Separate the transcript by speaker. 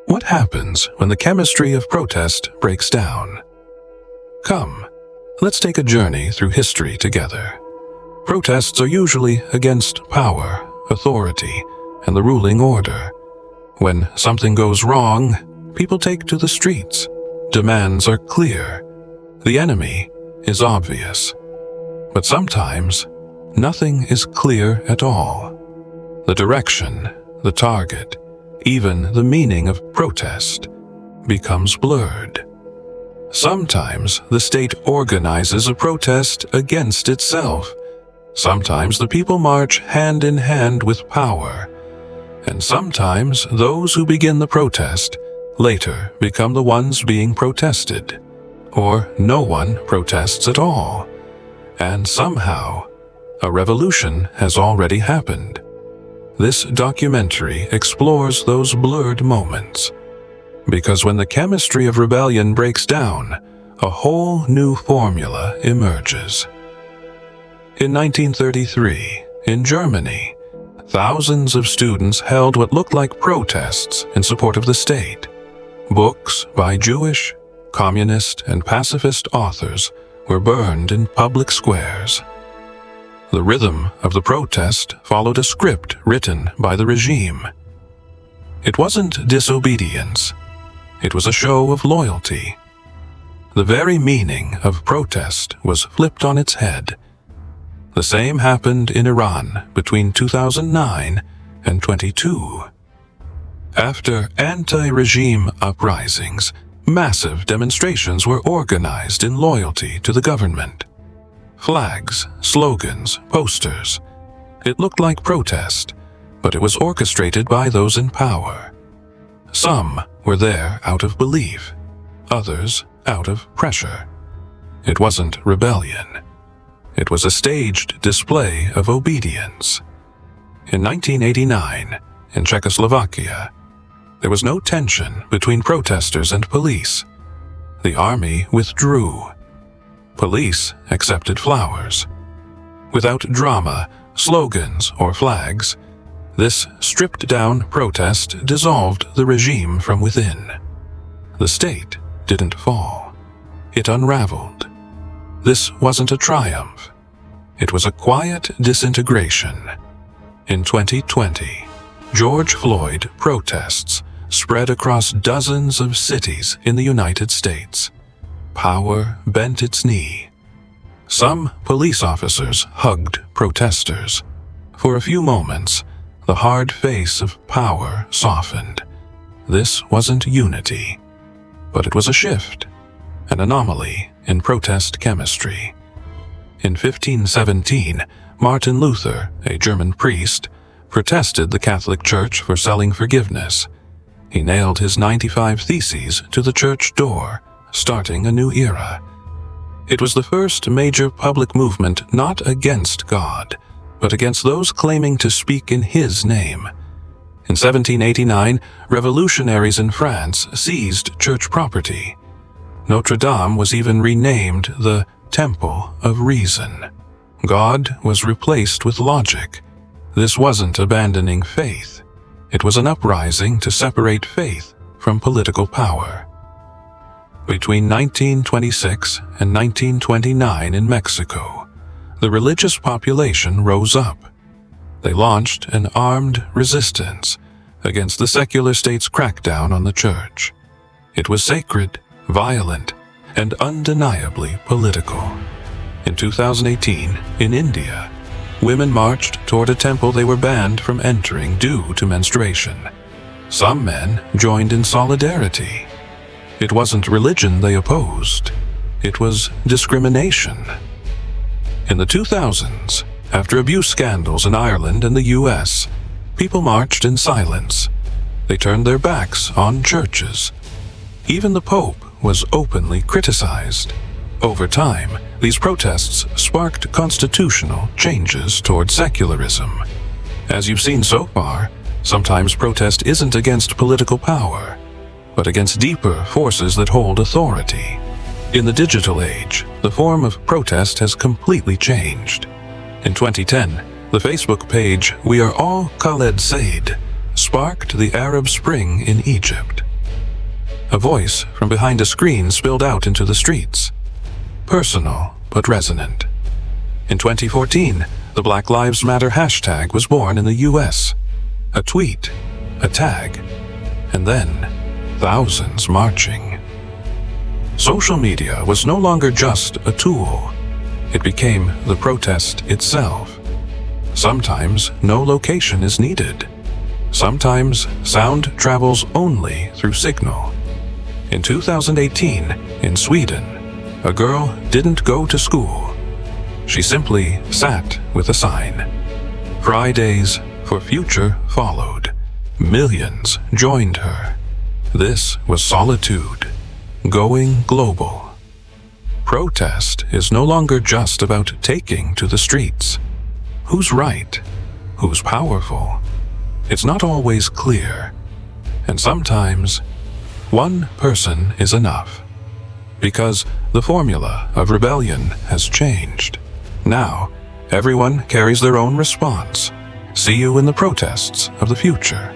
Speaker 1: What happens when the chemistry of protest breaks down? Come, let's take a journey through history together. Protests are usually against power, authority, and the ruling order. When something goes wrong, people take to the streets. Demands are clear. The enemy is obvious. But sometimes, nothing is clear at all. The direction, the target, even the meaning of protest becomes blurred. Sometimes the state organizes a protest against itself. Sometimes the people march hand in hand with power. And sometimes those who begin the protest later become the ones being protested. Or no one protests at all. And somehow, a revolution has already happened. This documentary explores those blurred moments. Because when the chemistry of rebellion breaks down, a whole new formula emerges. In 1933, in Germany, thousands of students held what looked like protests in support of the state. Books by Jewish, communist, and pacifist authors were burned in public squares. The rhythm of the protest followed a script written by the regime. It wasn't disobedience. It was a show of loyalty. The very meaning of protest was flipped on its head. The same happened in Iran between 2009 and 22. After anti-regime uprisings, massive demonstrations were organized in loyalty to the government. Flags, slogans, posters. It looked like protest, but it was orchestrated by those in power. Some were there out of belief, others out of pressure. It wasn't rebellion. It was a staged display of obedience. In 1989, in Czechoslovakia, there was no tension between protesters and police. The army withdrew. Police accepted flowers. Without drama, slogans, or flags, this stripped-down protest dissolved the regime from within. The state didn't fall. It unraveled. This wasn't a triumph. It was a quiet disintegration. In 2020, George Floyd protests spread across dozens of cities in the United States. Power bent its knee. Some police officers hugged protesters. For a few moments, the hard face of power softened. This wasn't unity, but it was a shift, an anomaly in protest chemistry. In 1517, Martin Luther, a German priest, protested the Catholic Church for selling forgiveness. He nailed his 95 Theses to the church door, starting a new era. It was the first major public movement not against God, but against those claiming to speak in His name. In 1789, revolutionaries in France seized church property. Notre Dame was even renamed the Temple of Reason. God was replaced with logic. This wasn't abandoning faith. It was an uprising to separate faith from political power. Between 1926 and 1929 in Mexico, the religious population rose up. They launched an armed resistance against the secular state's crackdown on the church. It was sacred, violent, and undeniably political. In 2018, in India, women marched toward a temple they were banned from entering due to menstruation. Some men joined in solidarity. It wasn't religion they opposed. It was discrimination. In the 2000s, after abuse scandals in Ireland and the US, people marched in silence. They turned their backs on churches. Even the Pope was openly criticized. Over time, these protests sparked constitutional changes toward secularism. As you've seen so far, sometimes protest isn't against political power, but against deeper forces that hold authority. In the digital age, the form of protest has completely changed. In 2010, the Facebook page We Are All Khaled Said sparked the Arab Spring in Egypt. A voice from behind a screen spilled out into the streets. Personal, but resonant. In 2014, the Black Lives Matter hashtag was born in the US. A tweet, a tag, and then thousands marching. Social media was no longer just a tool. It became the protest itself. Sometimes no location is needed. Sometimes sound travels only through signal. In 2018, in Sweden, a girl didn't go to school. She simply sat with a sign. Fridays for Future followed. Millions joined her. This was solitude, going global. Protest is no longer just about taking to the streets. Who's right? Who's powerful? It's not always clear. And sometimes, one person is enough. Because the formula of rebellion has changed. Now, everyone carries their own response. See you in the protests of the future.